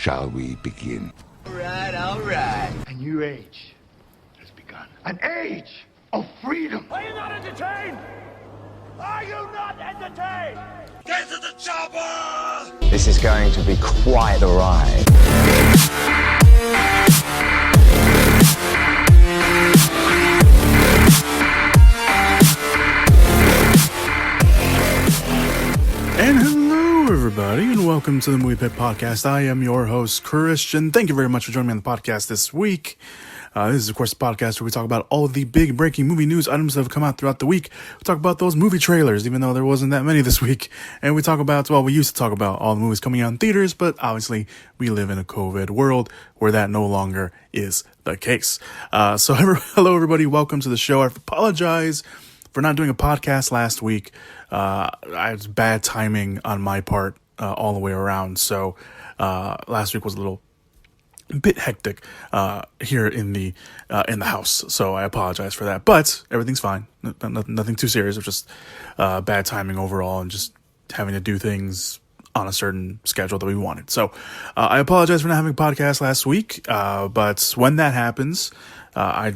shall we begin? All right. A new age has begun. An age of freedom. Are you not entertained? Are you not entertained? Get to the chopper! This is going to be quite the ride. And hello, everybody, and welcome to the Movie Pit Podcast. I am your host, Christian. Thank you very much for joining me on the podcast this week. This is, of course, the podcast where we talk about all of the big breaking movie news items that have come out throughout the week. We talk about those movie trailers, even though there wasn't that many this week. And we talk about, well, we used to talk about all the movies coming out in theaters, but obviously we live in a COVID world where that no longer is the case. Hello, everybody. Welcome to the show. I apologize for not doing a podcast last week. I was bad timing on my part all the way around. So last week was a bit hectic here in the house, so I apologize for that. But everything's fine. Nothing too serious. It's just bad timing overall, and just having to do things on a certain schedule that we wanted. So I apologize for not having a podcast last week. But when that happens, I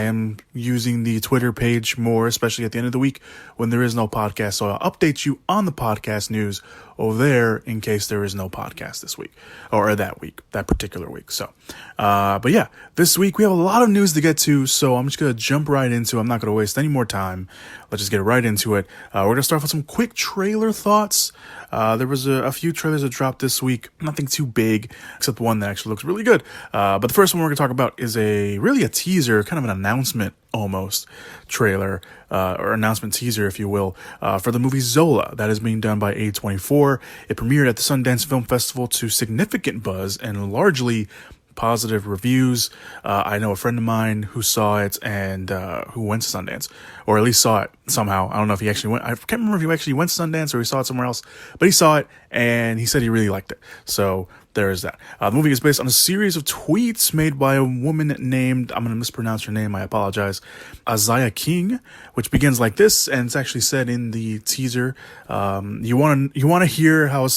am using the Twitter page more, especially at the end of the week when there is no podcast. So I'll update you on the podcast news over there in case there is no podcast this week or that particular week. So, but yeah, this week we have a lot of news to get to. So I'm just going to jump right into it. I'm not going to waste any more time. Let's just get right into it. We're going to start with some quick trailer thoughts. There was a few trailers that dropped this week. Nothing too big, except one that actually looks really good. But the first one we're going to talk about is really a teaser, kind of an announcement almost trailer, or announcement teaser, if you will, for the movie Zola that is being done by A24. It premiered at the Sundance Film Festival to significant buzz and largely positive reviews. I know a friend of mine who saw it and who went to Sundance, or at least saw it somehow. I don't know if he actually went. I can't remember if he actually went to Sundance or he saw it somewhere else, but he saw it and he said he really liked it. So there is that. The movie is based on a series of tweets made by a woman named, I'm going to mispronounce her name, I apologize, Isaiah King, which begins like this, and it's actually said in the teaser. You want to hear how?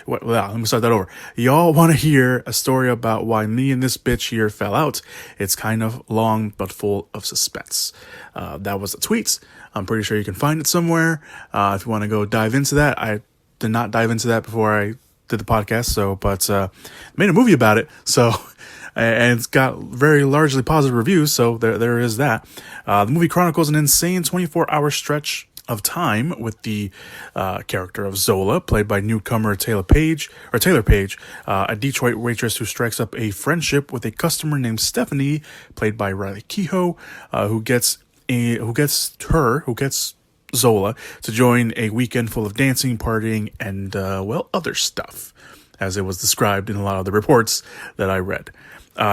Let me start that over. Y'all want to hear a story about why me and this bitch here fell out? It's kind of long but full of suspense. That was the tweets. I'm pretty sure you can find it somewhere. If you want to go dive into that, I did not dive into that before I did the podcast, but made a movie about it, so, and it's got very largely positive reviews, so there is that. The movie chronicles an insane 24-hour stretch of time with the character of Zola, played by newcomer Taylor Page, a Detroit waitress who strikes up a friendship with a customer named Stephanie, played by Riley Keough, who gets Zola to join a weekend full of dancing, partying, and, other stuff, as it was described in a lot of the reports that I read.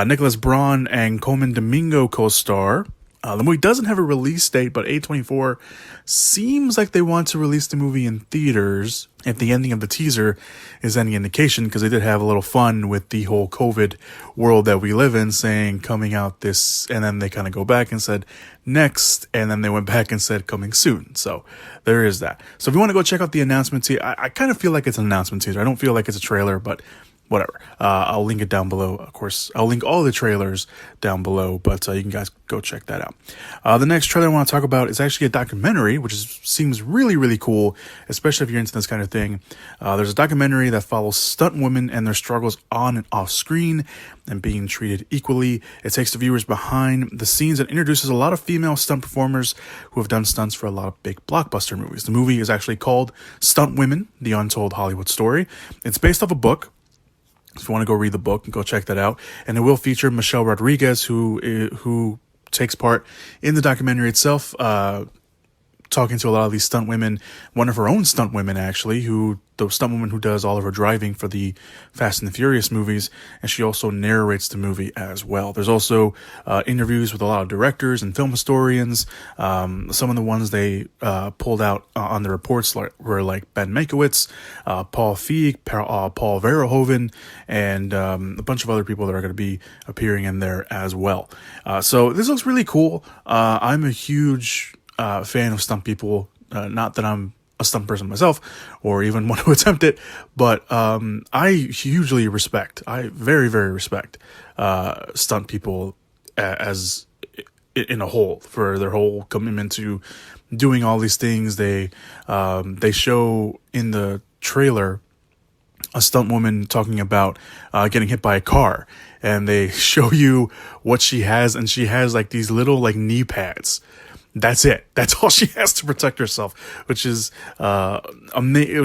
Nicholas Braun and Coleman Domingo co-star. The movie doesn't have a release date, but A24 seems like they want to release the movie in theaters, if the ending of the teaser is any indication, because they did have a little fun with the whole COVID world that we live in, saying coming out this, and then they kind of go back and said next, and then they went back and said coming soon. So there is that. So if you want to go check out the announcement teaser, I kind of feel like it's an announcement teaser. I don't feel like it's a trailer, but whatever. I'll link it down below. Of course, I'll link all the trailers down below, but you can guys go check that out. The next trailer I want to talk about is actually a documentary, which seems really, really cool, especially if you're into this kind of thing. There's a documentary that follows stunt women and their struggles on and off screen and being treated equally. It takes the viewers behind the scenes and introduces a lot of female stunt performers who have done stunts for a lot of big blockbuster movies. The movie is actually called Stuntwomen, The Untold Hollywood Story. It's based off a book. If you want to go read the book, go check that out. And it will feature Michelle Rodriguez, who takes part in the documentary itself, talking to a lot of these stunt women. One of her own stunt women, actually, the stunt woman who does all of her driving for the Fast and the Furious movies, and she also narrates the movie as well. There's also interviews with a lot of directors and film historians. Some of the ones they pulled out on the reports were like Ben Mankiewicz, Paul Feig, Paul Verhoeven, and a bunch of other people that are going to be appearing in there as well. So this looks really cool. I'm a huge fan of stunt people. Not that I'm a stunt person myself, or even want to attempt it, but I hugely respect. I very, very respect stunt people as in a whole for their whole commitment to doing all these things. They show in the trailer a stunt woman talking about getting hit by a car, and they show you what she has, and she has like these little like knee pads. That's it. That's all she has to protect herself, which is amazing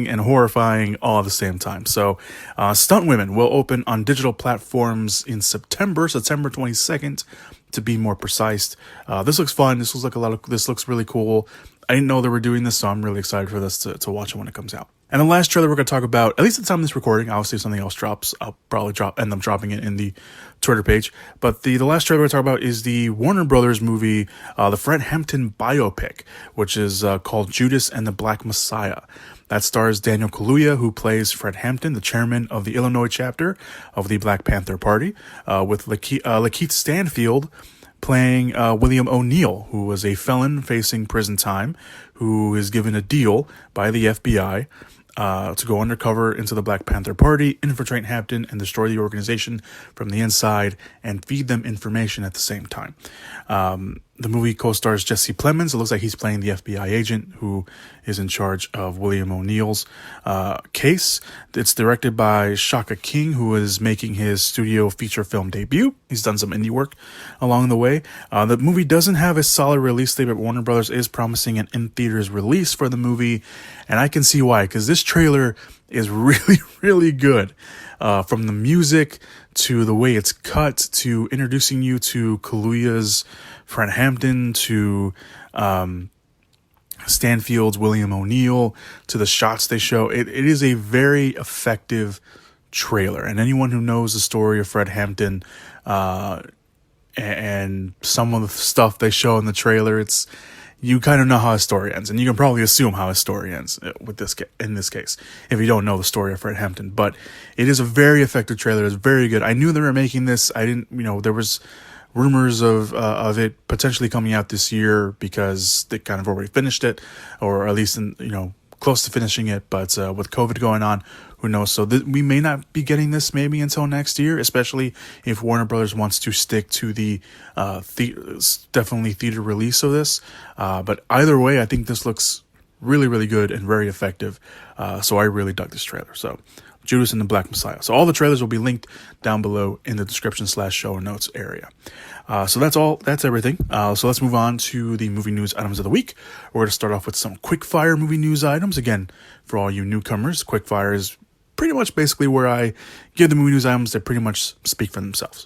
and horrifying all at the same time. So, Stuntwomen will open on digital platforms in September 22nd, to be more precise. This looks fun. This looks like this looks really cool. I didn't know they were doing this, so I'm really excited for this to watch it when it comes out. And the last trailer we're going to talk about, at least at the time of this recording, obviously if something else drops, I'll probably end up dropping it in the Twitter page. But the last trailer we're going to talk about is the Warner Brothers movie, the Fred Hampton biopic, which is called Judas and the Black Messiah. That stars Daniel Kaluuya, who plays Fred Hampton, the chairman of the Illinois chapter of the Black Panther Party, with Lakeith Stanfield playing William O'Neill, who was a felon facing prison time, who is given a deal by the FBI to go undercover into the Black Panther Party, infiltrate Hampton, and destroy the organization from the inside, and feed them information at the same time. The movie co-stars Jesse Plemons. It looks like he's playing the FBI agent who is in charge of William O'Neill's case. It's directed by Shaka King, who is making his studio feature film debut. He's done some indie work along the way. The movie doesn't have a solid release date, but Warner Brothers is promising an in-theaters release for the movie, and I can see why, because this trailer is really, really good. From the music to the way it's cut to introducing you to Kaluuya's Fred Hampton to Stanfield's William O'Neill to the shots they show. It is a very effective trailer, and anyone who knows the story of Fred Hampton and some of the stuff they show in the trailer, you kind of know how his story ends, and you can probably assume how his story ends in this case, if you don't know the story of Fred Hampton. But it is a very effective trailer. It's very good. I knew they were making this. I didn't, there was rumors of it potentially coming out this year because they kind of already finished it, or at least close to finishing it. But with COVID going on, who knows? So we may not be getting this maybe until next year, especially if Warner Brothers wants to stick to the definitely theater release of this. But either way, I think this looks really, really good and very effective. So I really dug this trailer. So Judas and the Black Messiah. So all the trailers will be linked down below in the description /show notes area. So that's everything. So let's move on to the movie news items of the week. We're going to start off with some quickfire movie news items. Again, for all you newcomers, quickfire is pretty much basically where I give the movie news items that pretty much speak for themselves.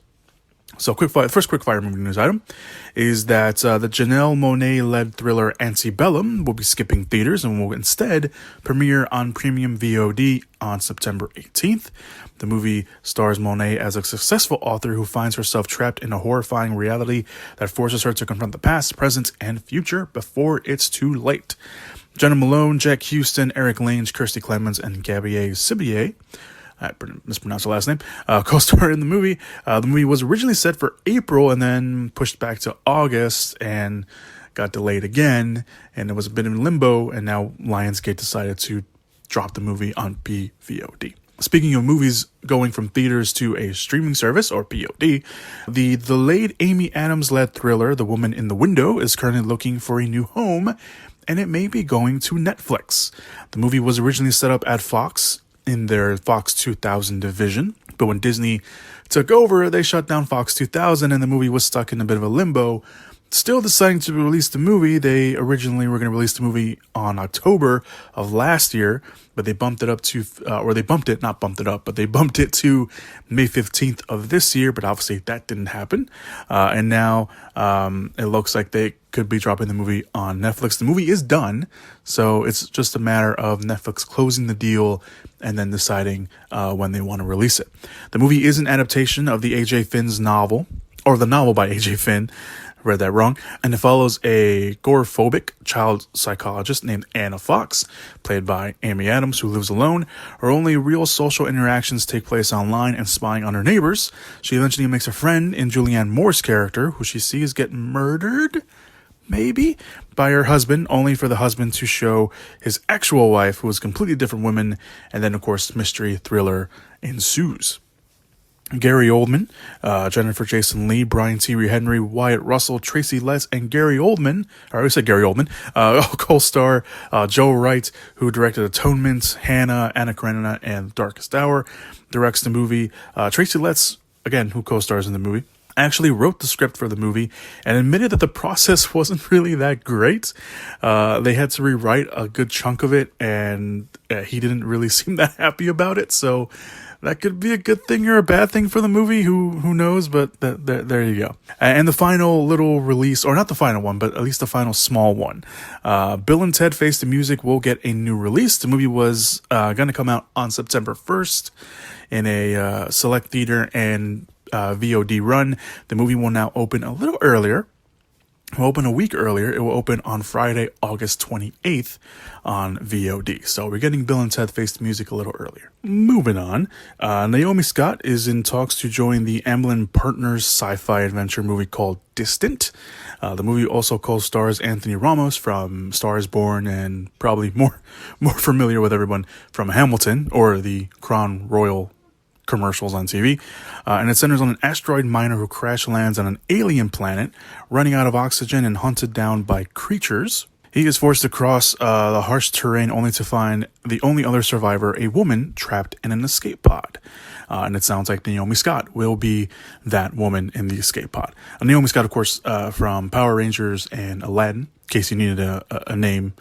So first quickfire movie news item is that the Janelle Monáe-led thriller Antebellum will be skipping theaters and will instead premiere on premium VOD on September 18th. The movie stars Monáe as a successful author who finds herself trapped in a horrifying reality that forces her to confront the past, present, and future before it's too late. Jenna Malone, Jack Houston, Eric Lange, Kirstie Clemons, and Gabrielle Sibier, I mispronounced her last name, co-star in the movie. The movie was originally set for April and then pushed back to August and got delayed again, and it was a bit in limbo, and now Lionsgate decided to drop the movie on PVOD. Speaking of movies going from theaters to a streaming service, or POD, the delayed Amy Adams-led thriller The Woman in the Window is currently looking for a new home, and it may be going to Netflix. The movie was originally set up at Fox in their Fox 2000 division, but when Disney took over, they shut down Fox 2000 and the movie was stuck in a bit of a limbo. Still deciding to release the movie. They originally were going to release the movie on October of last year, but they bumped it up to, they bumped it to May 15th of this year, but obviously that didn't happen. And now it looks like they could be dropping the movie on Netflix. The movie is done, so it's just a matter of Netflix closing the deal and then deciding when they want to release it. The movie is an adaptation of the A.J. Finn's novel, or the novel by A.J. Finn. Read that wrong. And it follows a agoraphobic child psychologist named Anna Fox, played by Amy Adams, who lives alone. Her only real social interactions take place online and spying on her neighbors. She eventually makes a friend in Julianne Moore's character, who she sees get murdered maybe, by her husband, only for the husband to show his actual wife, who was a completely different woman, and then, of course, mystery thriller ensues. Gary Oldman, Jennifer Jason Leigh, Brian Tyree Henry, Wyatt Russell, Tracy Letts, and Gary Oldman, or I said Gary Oldman, co-star Joe Wright, who directed Atonement, Hannah, Anna Karenina, and Darkest Hour, directs the movie. Tracy Letts, again, who co-stars in the movie, actually wrote the script for the movie and admitted that the process wasn't really that great. They had to rewrite a good chunk of it, and he didn't really seem that happy about it, so that could be a good thing or a bad thing for the movie. Who knows? But there you go. And the final little release, or not the final one, but at least the final small one. Bill and Ted Face the Music will get a new release. The movie was going to come out on September 1st in a select theater and VOD run. The movie will now open a little earlier. It will open a week earlier. It will open on Friday, August 28th on VOD. So we're getting Bill and Ted Face the Music a little earlier. Moving on, Naomi Scott is in talks to join the Amblin Partners sci-fi adventure movie called Distant. The movie also co-stars Anthony Ramos from Star is Born and probably more familiar with everyone from Hamilton or the Crown Royal commercials on TV, and it centers on an asteroid miner who crash lands on an alien planet, running out of oxygen and hunted down by creatures. He is forced to cross the harsh terrain only to find the only other survivor, a woman trapped in an escape pod. And it sounds like Naomi Scott will be that woman in the escape pod. Naomi Scott, of course, from Power Rangers and Aladdin, in case you needed a name,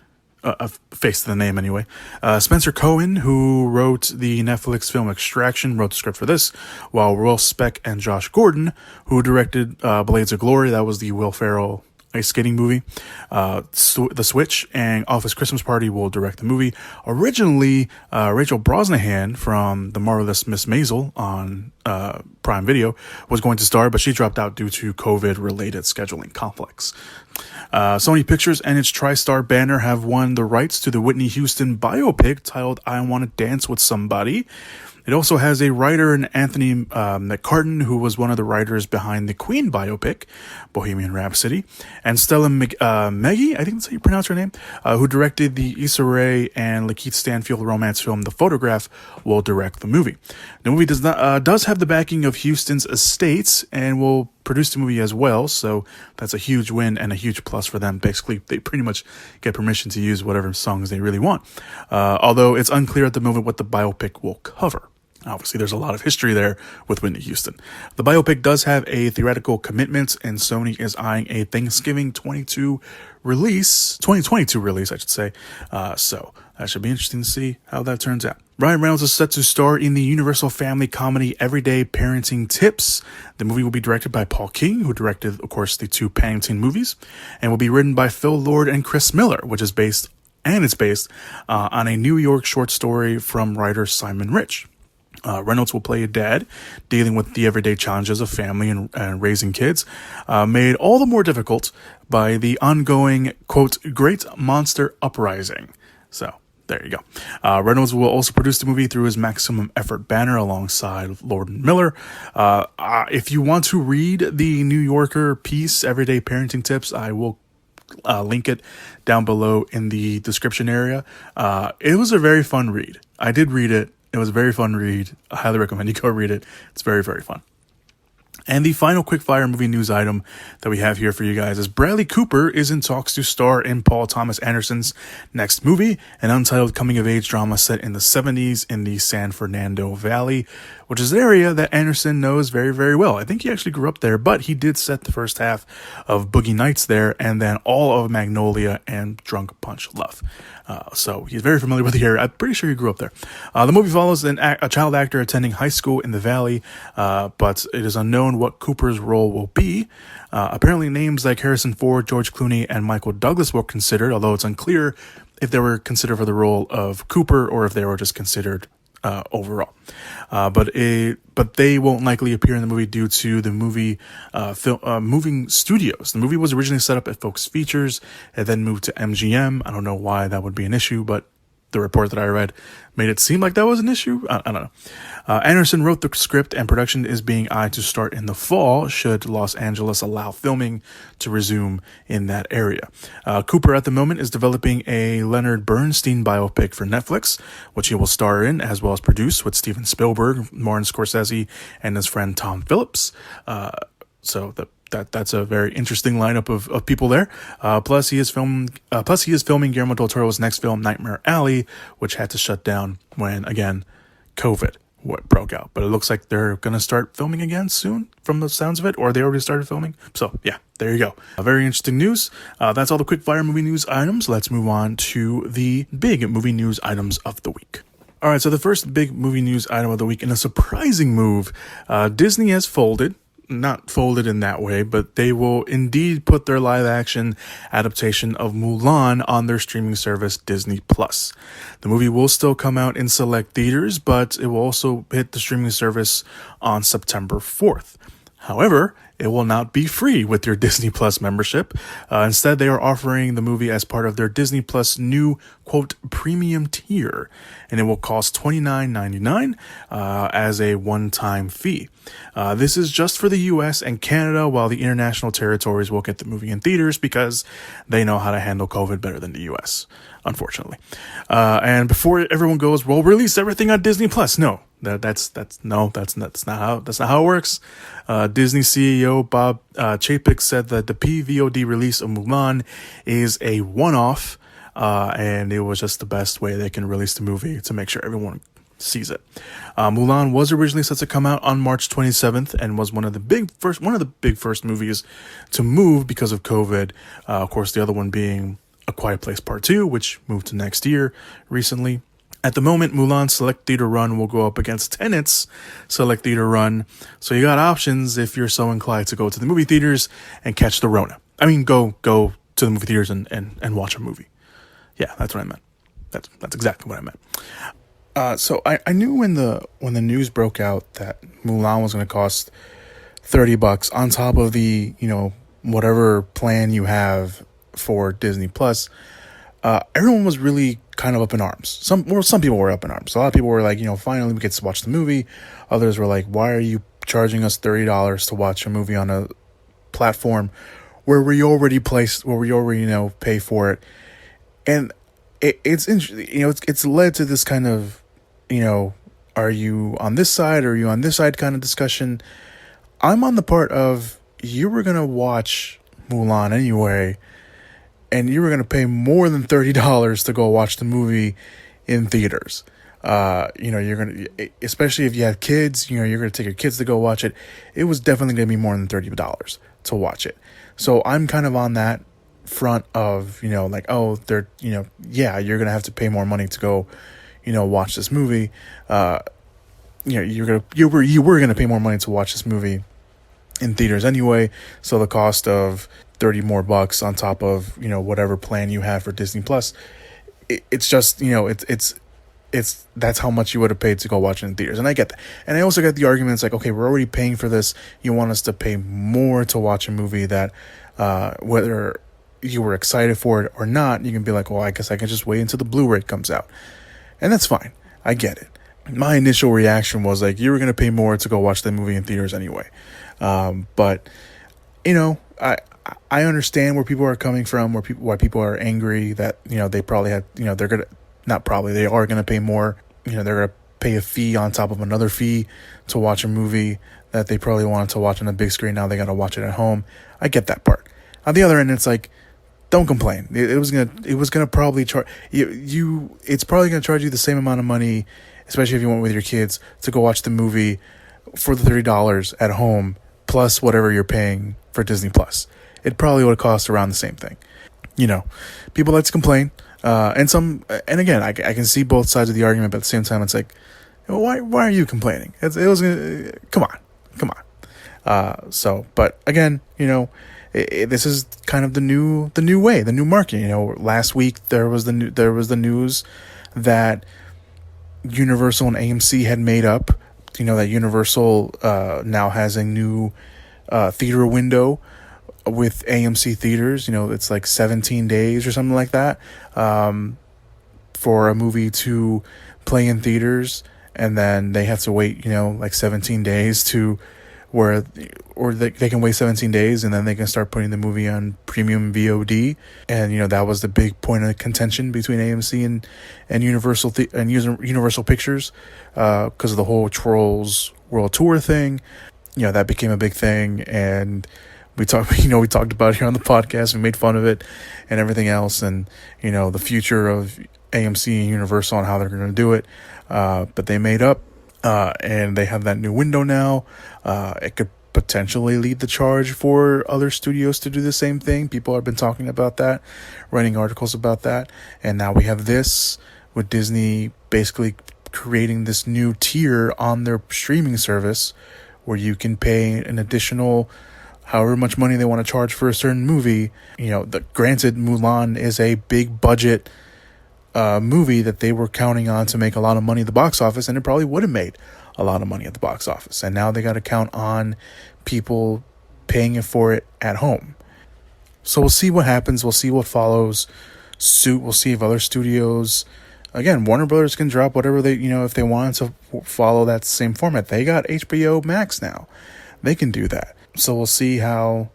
a face to the name anyway. Spencer Cohen, who wrote the Netflix film Extraction, wrote the script for this, while Will Speck and Josh Gordon, who directed Blades of Glory, that was the Will Ferrell ice skating movie, The Switch, and Office Christmas Party, will direct the movie. Originally, Rachel Brosnahan from The Marvelous Miss Maisel on Prime Video was going to star, but she dropped out due to COVID-related scheduling conflicts. Sony Pictures and its TriStar banner have won the rights to the Whitney Houston biopic titled I Want to Dance with Somebody. It also has a writer in Anthony McCartan, who was one of the writers behind the Queen biopic, Bohemian Rhapsody, and Stella Meggy, I think that's how you pronounce her name, who directed the Issa Rae and Lakeith Stanfield romance film The Photograph, will direct the movie. The movie does have the backing of Houston's estates and will produce the movie as well, so that's a huge win and a huge plus for them. Basically, they pretty much get permission to use whatever songs they really want, although it's unclear at the moment what the biopic will cover. Obviously, there's a lot of history there with Whitney Houston. The biopic does have a theoretical commitment, and Sony is eyeing a Thanksgiving 2022 release, I should say. So that should be interesting to see how that turns out. Ryan Reynolds is set to star in the Universal family comedy Everyday Parenting Tips. The movie will be directed by Paul King, who directed, of course, the two Paddington movies, and will be written by Phil Lord and Chris Miller, which is based on a New York short story from writer Simon Rich. Reynolds will play a dad dealing with the everyday challenges of family and raising kids, made all the more difficult by the ongoing, quote, great monster uprising. So there you go. Reynolds will also produce the movie through his Maximum Effort banner alongside Lord and Miller. If you want to read the New Yorker piece, Everyday Parenting Tips, I will link it down below in the description area. It was a very fun read. I did read it. It was a very fun read. I highly recommend you go read it. It's very, very fun. And the final quickfire movie news item that we have here for you guys is Bradley Cooper is in talks to star in Paul Thomas Anderson's next movie, an untitled coming-of-age drama set in the 70s in the San Fernando Valley, which is an area that Anderson knows very, very well. I think he actually grew up there, but he did set the first half of Boogie Nights there and then all of Magnolia and Drunk Punch Love. So he's very familiar with the area. I'm pretty sure he grew up there. The movie follows a child actor attending high school in the Valley, but it is unknown what Cooper's role will be. Apparently names like Harrison Ford, George Clooney, and Michael Douglas were considered, although it's unclear if they were considered for the role of Cooper or if they were just considered overall. But they won't likely appear in the movie due to the movie moving studios. The movie was originally set up at Fox Features and then moved to MGM. I don't know why that would be an issue, but the report that I read made it seem like that was an issue. I don't know. Anderson wrote the script, and production is being eyed to start in the fall should Los Angeles allow filming to resume in that area. Cooper at the moment is developing a Leonard Bernstein biopic for Netflix, which he will star in as well as produce with Steven Spielberg, Martin Scorsese, and his friend Tom Phillips. So that's a very interesting lineup of people there. Plus he is filming Guillermo del Toro's next film, Nightmare Alley, which had to shut down when, again, COVID broke out. But it looks like they're going to start filming again soon from the sounds of it, or they already started filming. So yeah, there you go. Very interesting news. That's all the quick fire movie news items. Let's move on to the big movie news items of the week. All right, so the first big movie news item of the week, in a surprising move, Disney has folded. Not folded in that way, but they will indeed put their live action adaptation of Mulan on their streaming service, Disney Plus. The movie will still come out in select theaters, but it will also hit the streaming service on September 4th. However, it will not be free with your Disney Plus membership. Instead, they are offering the movie as part of their Disney Plus new, quote, premium tier, and it will cost $29.99 as a one-time fee. This is just for the US and Canada, while the international territories will get the movie in theaters because they know how to handle COVID better than the US, unfortunately. And before everyone goes, we'll release everything on Disney Plus. No. That's not how it works. Disney CEO Bob Chapek said that the PVOD release of Mulan is a one-off, and it was just the best way they can release the movie to make sure everyone sees it. Mulan was originally set to come out on March 27th and was one of the big first movies to move because of COVID. Of course, the other one being A Quiet Place Part 2, which moved to next year recently. At the moment, Mulan's select theater run will go up against Tenet's select theater run. So you got options if you're so inclined to go to the movie theaters and catch the Rona. I mean, go to the movie theaters and watch a movie. Yeah, that's what I meant. That's exactly what I meant. So I knew when the news broke out that Mulan was going to cost $30 on top of the, whatever plan you have for Disney Plus. Everyone was really kind of up in arms. Some people were up in arms. A lot of people were like, finally we get to watch the movie. Others were like, why are you charging us $30 to watch a movie on a platform where we already pay for it? And it's interesting. It's led to this kind of, are you on this side or are you on this side kind of discussion. I'm on the part of, you were going to watch Mulan anyway, and you were going to pay more than $30 to go watch the movie in theaters. You're going to, especially if you have kids, you're going to take your kids to go watch it. It was definitely going to be more than $30 to watch it. So I'm kind of on that front of, you're going to have to pay more money to go, watch this movie. You were going to pay more money to watch this movie in theaters anyway. So the cost of $30 more on top of, whatever plan you have for Disney Plus, it's just, it's that's how much you would have paid to go watch it in theaters. And I get that. And I also get the arguments like, okay, we're already paying for this. You want us to pay more to watch a movie that, whether you were excited for it or not, you can be like, well, I guess I can just wait until the Blu-ray comes out. And that's fine. I get it. My initial reaction was like, you were going to pay more to go watch the movie in theaters anyway. But, I understand where people are coming from, why people are angry that, they probably had, they are going to pay more, they're going to pay a fee on top of another fee to watch a movie that they probably wanted to watch on a big screen. Now they got to watch it at home. I get that part. On the other end, it's like, don't complain. It was going to probably charge you, it's probably going to charge you the same amount of money, especially if you went with your kids, to go watch the movie for the $30 at home, plus whatever you're paying for Disney Plus. It probably would have cost around the same thing. People like to complain. And again, I can see both sides of the argument, but at the same time, it's like, why are you complaining? Come on. But again, this is kind of the new way, the new market. Last week there was the news that Universal and AMC had made up. That Universal now has a new theater window with AMC theaters. It's like 17 days or something like that, for for a movie to play in theaters, and then they have to wait, 17 days to they can wait 17 days and then they can start putting the movie on premium VOD. And, that was the big point of contention between AMC and Universal Pictures, because of the whole Trolls World Tour thing. That became a big thing, and we talked about it here on the podcast. We made fun of it and everything else, and the future of AMC and Universal and how they're going to do it. But they made up, and they have that new window now. It could potentially lead the charge for other studios to do the same thing. People have been talking about that, writing articles about that, and now we have this with Disney basically creating this new tier on their streaming service, where you can pay an additional however much money they want to charge for a certain movie. Granted, Mulan is a big budget movie that they were counting on to make a lot of money at the box office, and it probably would have made a lot of money at the box office. And now they got to count on people paying for it at home. So we'll see what happens. We'll see what follows suit. We'll see if other studios, again, Warner Brothers can drop whatever they, if they wanted to follow that same format. They got HBO Max now. They can do that. So we'll see how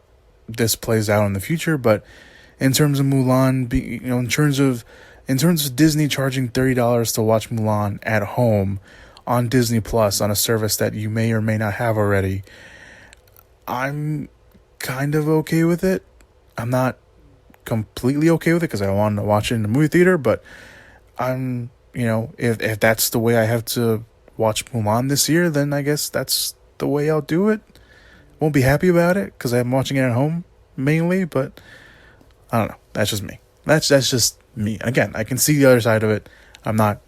this plays out in the future. But in terms of Mulan, in terms of Disney charging $30 to watch Mulan at home on Disney Plus, on a service that you may or may not have already, I'm kind of okay with it. I'm not completely okay with it because I wanted to watch it in the movie theater, but I'm, if that's the way I have to watch Mulan this year, then I guess that's the way I'll do it. Won't be happy about it because I'm watching it at home mainly, but I don't know. That's just me. That's just me. Again, I can see the other side of it. I'm not,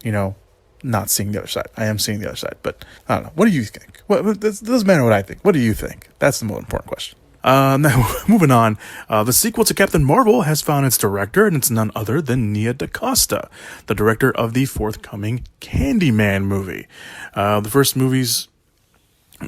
not seeing the other side. I am seeing the other side, but I don't know. What do you think? It doesn't matter what I think. What do you think? That's the most important question. Now, moving on, the sequel to Captain Marvel has found its director, and it's none other than Nia DaCosta, the director of the forthcoming Candyman movie. The first movie's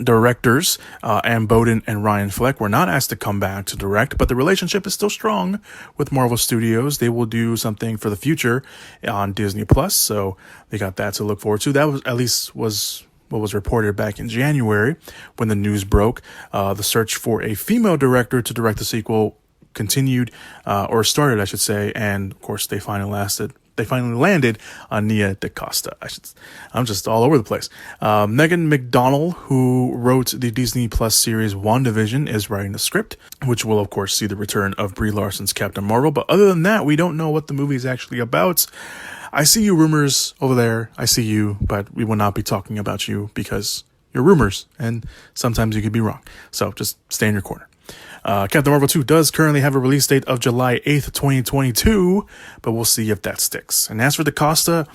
directors, Ann Bowden and Ryan Fleck, were not asked to come back to direct, but the relationship is still strong with Marvel Studios. They will do something for the future on Disney Plus, so they got that to look forward to. That was at least was what was reported back in January when the news broke. The search for a female director to direct the sequel continued, or started, I should say, and of course they finally landed on Nia DaCosta. I'm just all over the place. Megan McDonnell, who wrote the Disney Plus series WandaVision, is writing the script, which will, of course, see the return of Brie Larson's Captain Marvel. But other than that, we don't know what the movie is actually about. I see you rumors over there. I see you, but we will not be talking about you because you're rumors, and sometimes you could be wrong. So just stay in your corner. Captain Marvel 2 does currently have a release date of July 8th, 2022, but we'll see if that sticks. And as for DaCosta,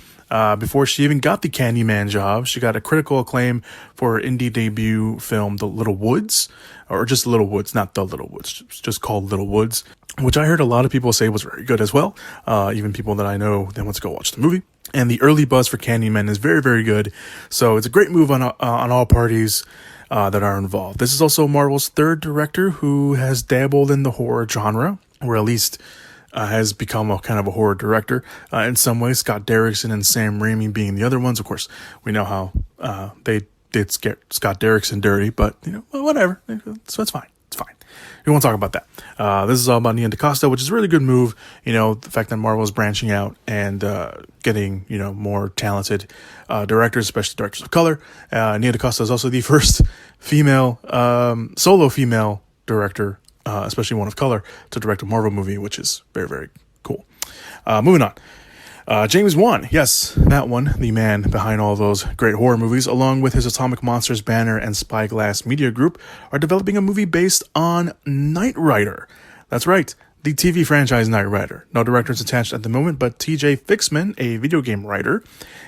before she even got the Candyman job, she got a critical acclaim for her indie debut film, The Little Woods, or just Little Woods, not The Little Woods, just called Little Woods, which I heard a lot of people say was very good as well. Even people that I know that went to go watch the movie. And the early buzz for Candyman is very, very good. So it's a great move on all parties that are involved. This is also Marvel's third director who has dabbled in the horror genre, or at least has become a kind of a horror director in some ways. Scott Derrickson and Sam Raimi being the other ones. Of course, we know how they did Scott Derrickson dirty, but whatever. So it's fine. It's fine. We won't talk about that. This is all about Nia DaCosta, which is a really good move. The fact that Marvel is branching out and getting more talented directors, especially directors of color. Nia DaCosta is also the first female solo female director, especially one of color, to direct a Marvel movie, which is very, very cool. Moving on. James Wan, yes, that one, the man behind all those great horror movies, along with his Atomic Monsters banner and Spyglass Media Group, are developing a movie based on Knight Rider. That's right, the TV franchise Knight Rider. No directors attached at the moment, but TJ Fixman, a video game writer,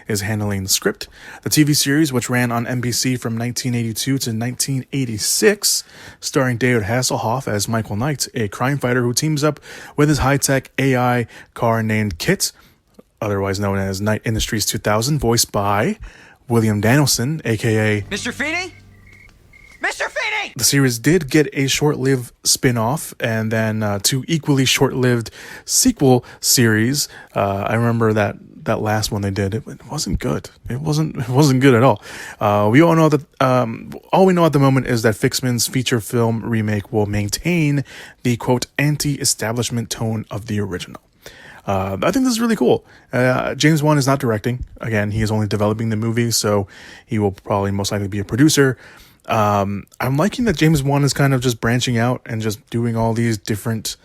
is handling the script. The TV series, which ran on NBC from 1982 to 1986, starring David Hasselhoff as Michael Knight, a crime fighter who teams up with his high-tech AI car named Kit, otherwise known as Knight Industries 2000, voiced by William Danielson, a.k.a. Mr. Feeney? Mr. Feeney! The series did get a short-lived spin-off and then two equally short-lived sequel series. I remember that that last one they did, it wasn't good. It wasn't good at all. We all know that all we know at the moment is that Fixman's feature film remake will maintain the quote anti-establishment tone of the original. I think this is really cool. James Wan is not directing. Again, he is only developing the movie, so he will probably most likely be a producer. I'm liking that James Wan is kind of just branching out and just doing all these different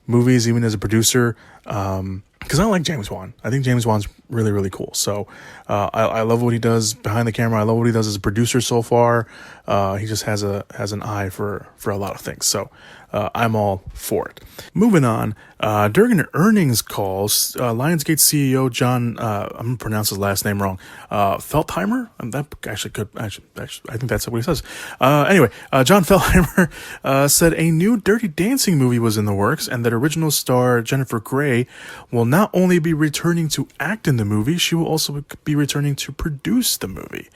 movies, even as a producer. Because I like James Wan. I think James Wan's really, really cool. So I love what he does behind the camera. I love what he does as a producer so far. He just has an eye for a lot of things. So I'm all for it. Moving on, during an earnings call, Lionsgate CEO John, I'm gonna pronounce his last name wrong, Feldheimer. That actually could. I think that's what he says. Anyway, John Feldheimer said a new Dirty Dancing movie was in the works, and that original star Jennifer Grey will not only be returning to act in the movie, she will also be returning to produce the movie.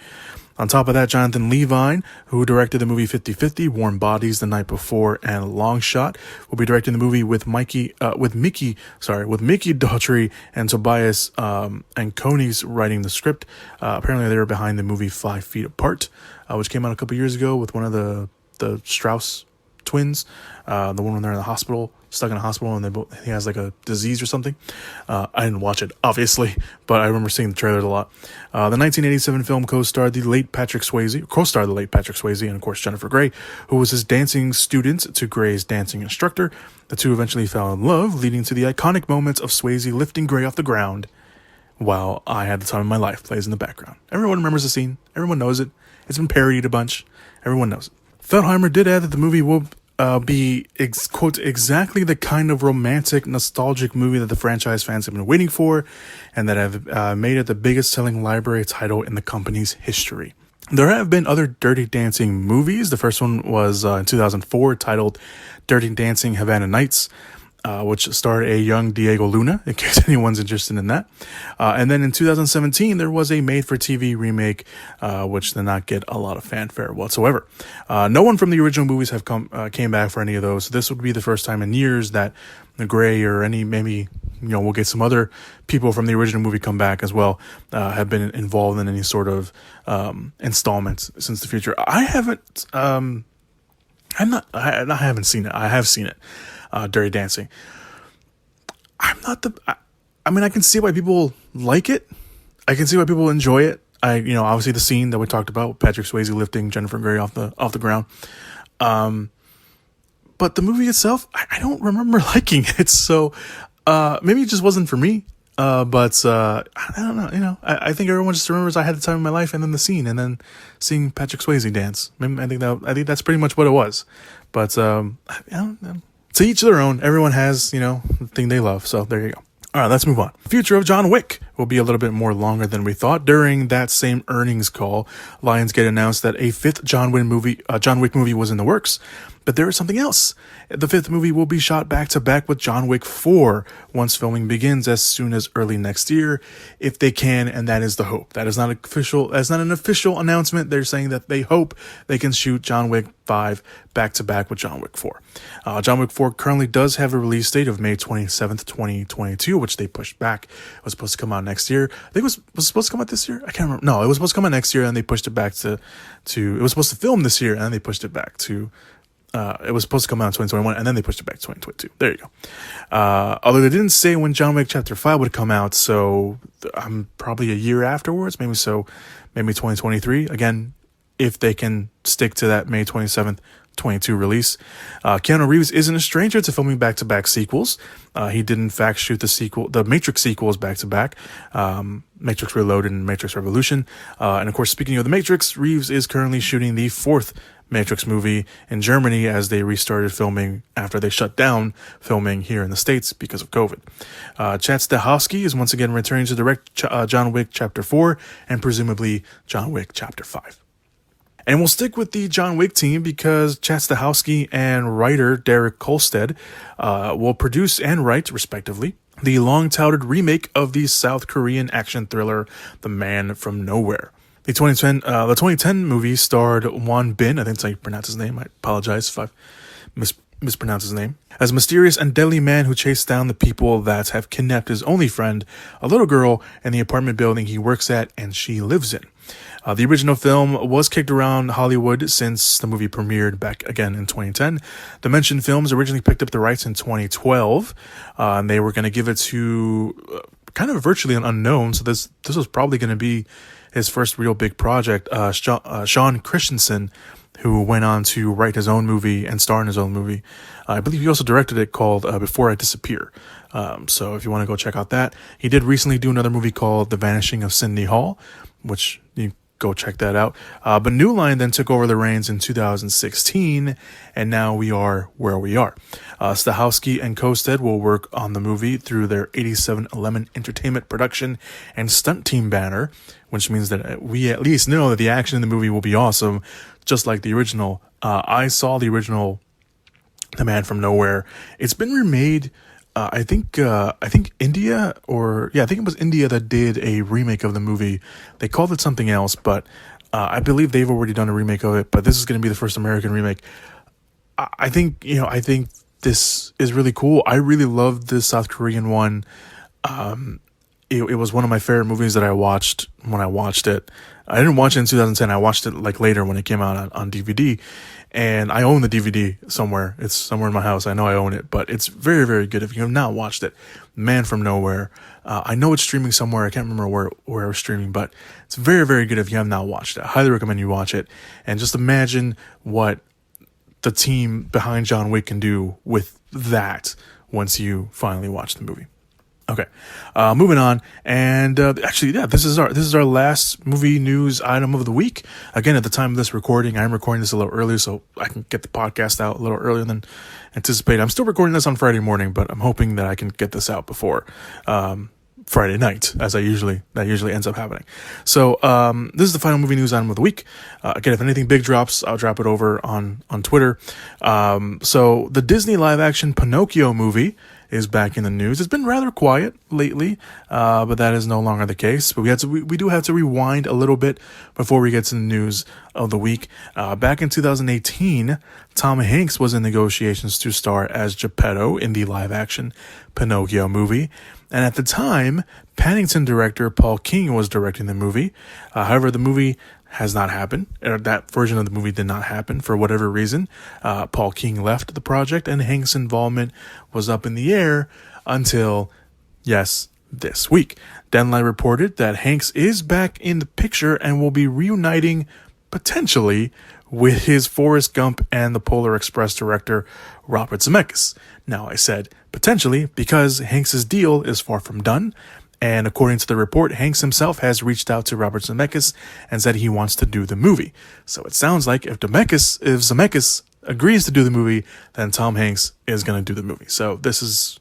On top of that, Jonathan Levine, who directed the movie 50-50, Warm Bodies, The Night Before, and Long Shot, will be directing the movie with Mickey Daughtry and Tobias and Coney's writing the script. Apparently, they were behind the movie 5 Feet Apart, which came out a couple years ago with one of the Strauss twins, the one when they're in the hospital, stuck in a hospital, and he has like a disease or something. I didn't watch it, obviously, but I remember seeing the trailers a lot. The 1987 film co-starred the late Patrick Swayze, and of course Jennifer Grey, who was his dancing student to Grey's dancing instructor. The two eventually fell in love, leading to the iconic moments of Swayze lifting Grey off the ground while I Had the Time of My Life plays in the background. Everyone remembers the scene. Everyone knows it. It's been parodied a bunch. Everyone knows it. Feldheimer did add that the movie will be, quote, exactly the kind of romantic, nostalgic movie that the franchise fans have been waiting for, and that have made it the biggest selling library title in the company's history. There have been other Dirty Dancing movies. The first one was in 2004, titled Dirty Dancing Havana Nights, which starred a young Diego Luna, in case anyone's interested in that. And then in 2017, there was a made-for-TV remake, which did not get a lot of fanfare whatsoever. No one from the original movies have came back for any of those. So this would be the first time in years that the Grey or we'll get some other people from the original movie come back as well, have been involved in any sort of installments since the future. I haven't seen it. I have seen it. Dirty Dancing. I can see why people like it. I can see why people enjoy it. Obviously the scene that we talked about, Patrick Swayze lifting Jennifer Grey off the ground. But the movie itself, I don't remember liking it. So, maybe it just wasn't for me. But I don't know. I think everyone just remembers I Had the Time of My Life and then the scene and then seeing Patrick Swayze dance. I think that's pretty much what it was. But, I don't know. To each their own. Everyone has, the thing they love. So there you go. All right, let's move on. Future of John Wick will be a little bit more longer than we thought. During that same earnings call, Lionsgate announced that a fifth John Wick movie was in the works. But there is something else. The fifth movie will be shot back to back with John Wick 4 once filming begins as soon as early next year, if they can, and that is the hope. That is not official. That's not an official announcement. They're saying that they hope they can shoot John Wick 5 back to back with John Wick 4. John Wick 4 currently does have a release date of May 27th, 2022, which they pushed back. It was supposed to come out next year. I think it was supposed to come out this year. I can't remember. No, it was supposed to come out next year, and they pushed it back to. It was supposed to film this year, and then they pushed it back to. It was supposed to come out in 2021, and then they pushed it back to 2022. There you go. Although they didn't say when John Wick Chapter 5 would come out, so probably a year afterwards, maybe 2023. Again, if they can stick to that May 27th, 22 release. Keanu Reeves isn't a stranger to filming back-to-back sequels. He did in fact shoot the Matrix sequels back-to-back, Matrix Reloaded and Matrix Revolution. And of course, speaking of the Matrix, Reeves is currently shooting the fourth Matrix movie in Germany as they restarted filming after they shut down filming here in the States because of COVID. Chad Stahelski is once again returning to direct John Wick Chapter 4 and presumably John Wick Chapter 5. And we'll stick with the John Wick team because Chad Stahelski and writer Derek Kolstad will produce and write, respectively, the long-touted remake of the South Korean action thriller The Man from Nowhere. The 2010 movie starred Won Bin. I think that's how you pronounce his name. I apologize if I've mispronounce his name, as a mysterious and deadly man who chased down the people that have kidnapped his only friend, a little girl, in the apartment building he works at and she lives in. The original film was kicked around Hollywood since the movie premiered back again in 2010. Dimension Films originally picked up the rights in 2012, and they were going to give it to kind of virtually an unknown. So this was probably going to be his first real big project. Sean Christensen, who went on to write his own movie and star in his own movie. I believe he also directed it called Before I Disappear. So if you want to go check out that. He did recently do another movie called The Vanishing of Cindy Hall, which you go check that out. But New Line then took over the reins in 2016, and now we are where we are. Stachowski and Kosted will work on the movie through their 8711 Entertainment Production and Stunt Team banner, which means that we at least know that the action in the movie will be awesome, just like the original. I saw the original, The Man from Nowhere. It's been remade. I think India, I think it was India that did a remake of the movie. They called it something else, but I believe they've already done a remake of it. But this is going to be the first American remake. I think this is really cool. I really loved the South Korean one. It was one of my favorite movies that I watched when I watched it. I didn't watch it in 2010. I watched it like later when it came out on DVD. And I own the DVD somewhere. It's somewhere in my house. I know I own it, but it's very, very good. If you have not watched it, Man from Nowhere. I know it's streaming somewhere. I can't remember where it was streaming, but it's very, very good if you have not watched it. I highly recommend you watch it. And just imagine what the team behind John Wick can do with that once you finally watch the movie. Okay, moving on, and this is our last movie news item of the week. Again, at the time of this recording, I'm recording this a little early so I can get the podcast out a little earlier than anticipated. I'm still recording this on Friday morning, but I'm hoping that I can get this out before Friday night, as that usually ends up happening. So this is the final movie news item of the week. Again, if anything big drops, I'll drop it over on Twitter. So the Disney live action Pinocchio movie is back in the news. It's been rather quiet lately, but that is no longer the case. But we do have to rewind a little bit before we get to the news of the week. Back in 2018, Tom Hanks was in negotiations to star as Geppetto in the live-action Pinocchio movie. And at the time, Paddington director Paul King was directing the movie. However, the movie has not happened, or that version of the movie did not happen for whatever reason. Paul King left the project, and Hanks' involvement was up in the air until, yes, this week. Deadline reported that Hanks is back in the picture and will be reuniting, potentially, with his Forrest Gump and the Polar Express director, Robert Zemeckis. Now, I said potentially because Hanks' deal is far from done. And according to the report, Hanks himself has reached out to Robert Zemeckis and said he wants to do the movie. So it sounds like if Zemeckis agrees to do the movie, then Tom Hanks is going to do the movie. So this is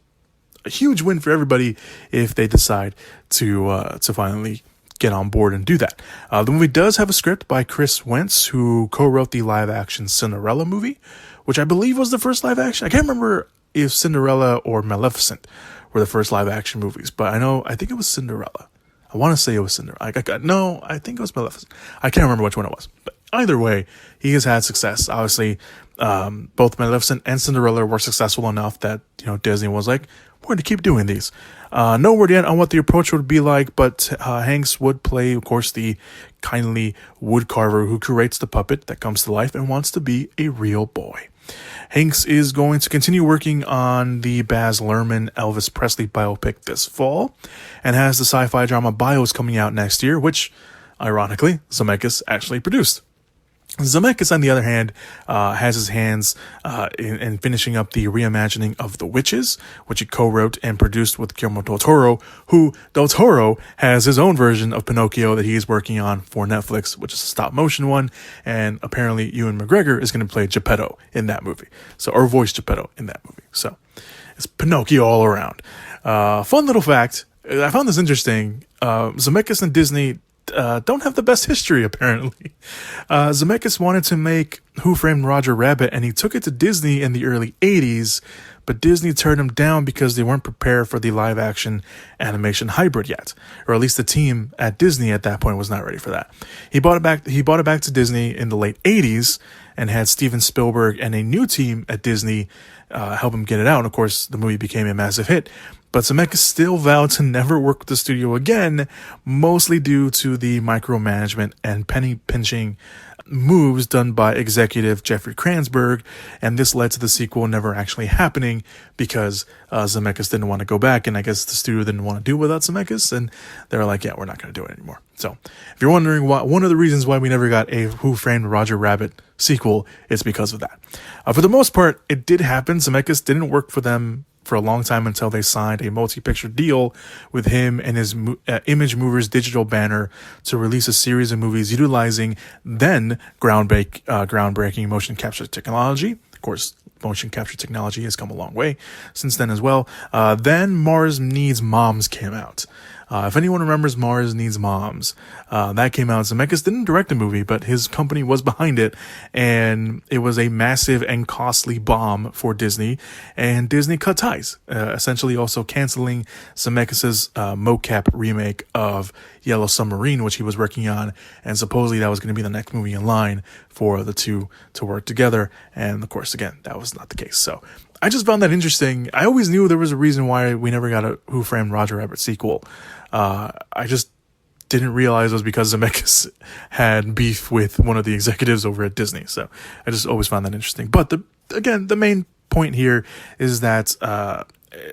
a huge win for everybody if they decide to finally get on board and do that. The movie does have a script by Chris Wentz, who co-wrote the live-action Cinderella movie, which I believe was the first live-action. I can't remember if Cinderella or Maleficent were the first live-action movies, but I think it was Cinderella. I want to say it was Cinderella. I think it was Maleficent. I can't remember which one it was. But either way, he has had success. Obviously, both Maleficent and Cinderella were successful enough that Disney was like, we're going to keep doing these. No word yet on what the approach would be like, but Hanks would play, of course, the kindly woodcarver who curates the puppet that comes to life and wants to be a real boy. Hanks is going to continue working on the Baz Luhrmann Elvis Presley biopic this fall, and has the sci-fi drama Bios coming out next year, which, ironically, Zemeckis actually produced. Zemeckis, on the other hand, has his hands in finishing up the reimagining of The Witches, which he co-wrote and produced with Guillermo del Toro, who Del Toro has his own version of Pinocchio that he is working on for Netflix, which is a stop-motion one, and apparently Ewan McGregor is going to play Geppetto in that movie, or voice Geppetto in that movie. So it's Pinocchio all around. Fun little fact, I found this interesting. Zemeckis and Disney don't have the best history, apparently. Zemeckis wanted to make Who Framed Roger Rabbit, and he took it to Disney in the early 80s, but Disney turned him down because they weren't prepared for the live-action animation hybrid yet, or at least the team at Disney at that point was not ready for that. He bought it back to Disney in the late 80s and had Steven Spielberg and a new team at Disney help him get it out. And of course, the movie became a massive hit. But Zemeckis still vowed to never work with the studio again, mostly due to the micromanagement and penny pinching moves done by executive Jeffrey Kranzberg, and this led to the sequel never actually happening because Zemeckis didn't want to go back, and I guess the studio didn't want to do it without Zemeckis, and they were like, yeah, we're not going to do it anymore. So if you're wondering why, one of the reasons why we never got a Who Framed Roger Rabbit sequel, it's because of that. For the most part, it did happen. Zemeckis didn't work for them for a long time until they signed a multi-picture deal with him and his Image Movers digital banner to release a series of movies utilizing then groundbreaking motion capture technology. Of course, motion capture technology has come a long way since then as well. Then Mars Needs Moms came out. If anyone remembers Mars Needs Moms, that came out. Zemeckis didn't direct the movie, but his company was behind it, and it was a massive and costly bomb for Disney, and Disney cut ties, essentially also canceling Zemeckis' mocap remake of Yellow Submarine, which he was working on, and supposedly that was going to be the next movie in line for the two to work together, and of course, again, that was not the case. So I just found that interesting. I always knew there was a reason why we never got a Who Framed Roger Rabbit sequel. I just didn't realize it was because Zemeckis had beef with one of the executives over at Disney. So I just always found that interesting. But the main point here is that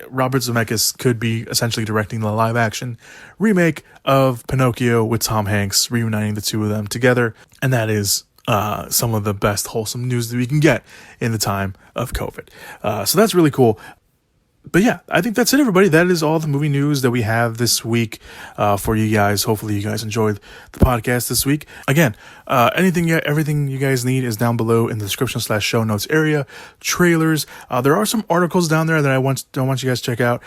Robert Zemeckis could be essentially directing the live action remake of Pinocchio with Tom Hanks, reuniting the two of them together. And that is some of the best wholesome news that we can get in the time of COVID. So that's really cool. But yeah, I think that's it, everybody. That is all the movie news that we have this week for you guys. Hopefully you guys enjoyed the podcast this week. Again, everything you guys need is down below in the description/show notes area. Trailers. There are some articles down there that I want you guys to check out.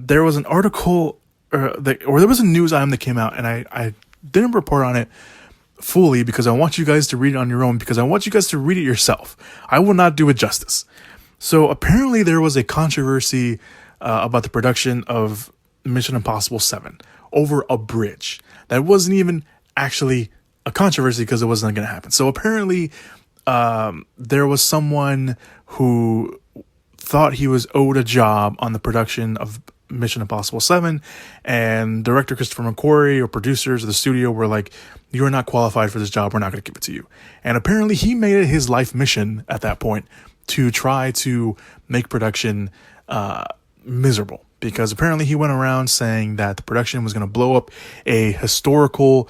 There was an article or there was a news item that came out, and I didn't report on it fully because I want you guys to read it on your own, because I want you guys to read it yourself. I will not do it justice. So apparently there was a controversy about the production of Mission Impossible 7 over a bridge. That wasn't even actually a controversy because it wasn't going to happen. So apparently there was someone who thought he was owed a job on the production of Mission Impossible 7, and director Christopher McQuarrie or producers of the studio were like, you are not qualified for this job. We're not going to give it to you. And apparently he made it his life mission at that point to try to make production miserable, because apparently he went around saying that the production was going to blow up a historical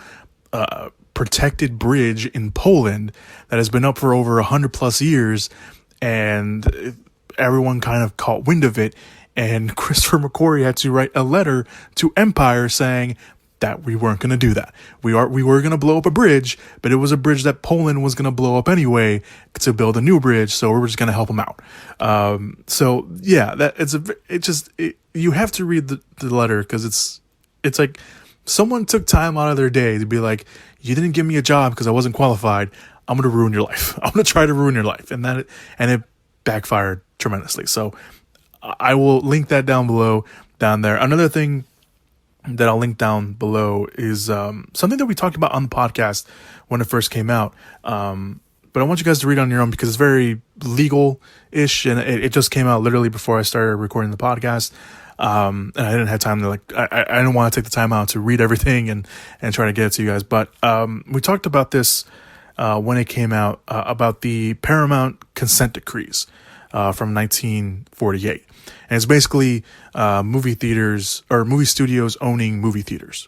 protected bridge in Poland that has been up for over 100+ years, and everyone kind of caught wind of it, and Christopher McQuarrie had to write a letter to Empire saying that we weren't going to do that. We were going to blow up a bridge, but it was a bridge that Poland was going to blow up anyway to build a new bridge, so we were just going to help them out. So yeah, you have to read the letter, because it's like someone took time out of their day to be like, you didn't give me a job because I wasn't qualified. I'm going to ruin your life. I'm going to try to ruin your life, and it backfired tremendously. So I will link that down there. Another thing that I'll link down below is something that we talked about on the podcast when it first came out. But I want you guys to read on your own because it's very legal-ish, and it just came out literally before I started recording the podcast. And I didn't have time to I didn't want to take the time out to read everything and try to get it to you guys. But we talked about this when it came out about the Paramount consent decrees from 1948. And it's basically movie theaters or movie studios owning movie theaters.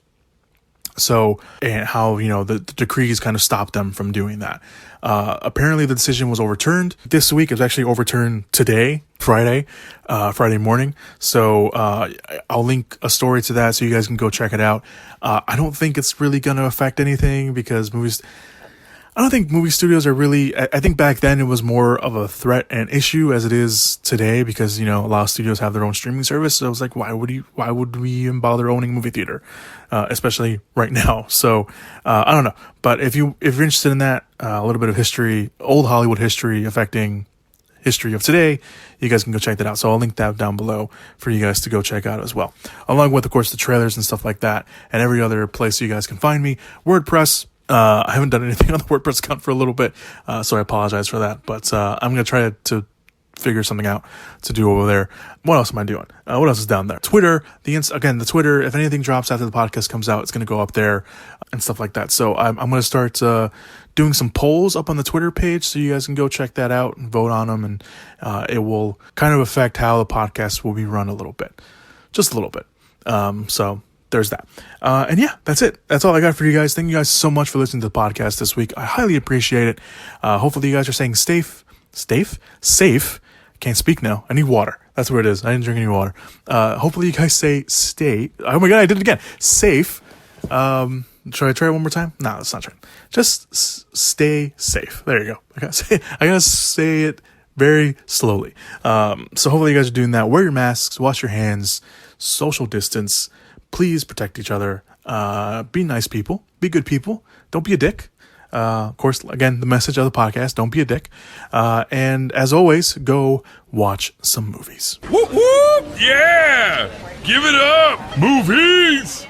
So, and how, the decrees kind of stopped them from doing that. Apparently the decision was overturned this week. It was actually overturned today, Friday morning. So, I'll link a story to that so you guys can go check it out. I don't think it's really going to affect anything because movies, I don't think movie studios are really, I think back then it was more of a threat and issue as it is today, because, you know, a lot of studios have their own streaming service. So I was like, why would we even bother owning a movie theater? Especially right now. So, I don't know. But if you're interested in that, a little bit of history, old Hollywood history affecting history of today, you guys can go check that out. So I'll link that down below for you guys to go check out as well. Along with, of course, the trailers and stuff like that, and every other place you guys can find me. WordPress. I haven't done anything on the WordPress account for a little bit, so I apologize for that. But I'm going to try to figure something out to do over there. What else am I doing? What else is down there? Twitter, the Twitter, if anything drops after the podcast comes out, it's going to go up there and stuff like that. So I'm going to start doing some polls up on the Twitter page, so you guys can go check that out and vote on them, and it will kind of affect how the podcast will be run a little bit, just a little bit. So there's that. And yeah, that's it. That's all I got for you guys. Thank you guys so much for listening to the podcast this week. I highly appreciate it. Hopefully you guys are staying safe. Can't speak now. I need water. That's what it is. I didn't drink any water. Hopefully you guys stay. Oh my God, I did it again. Safe. Should I try it one more time? No, that's not true. Just stay safe. There you go. I gotta say it very slowly. So hopefully you guys are doing that. Wear your masks, wash your hands, social distance. Please protect each other. Be nice people. Be good people. Don't be a dick. Of course, again, the message of the podcast, don't be a dick. And as always, go watch some movies. Whoop whoop! Yeah! Give it up! Movies!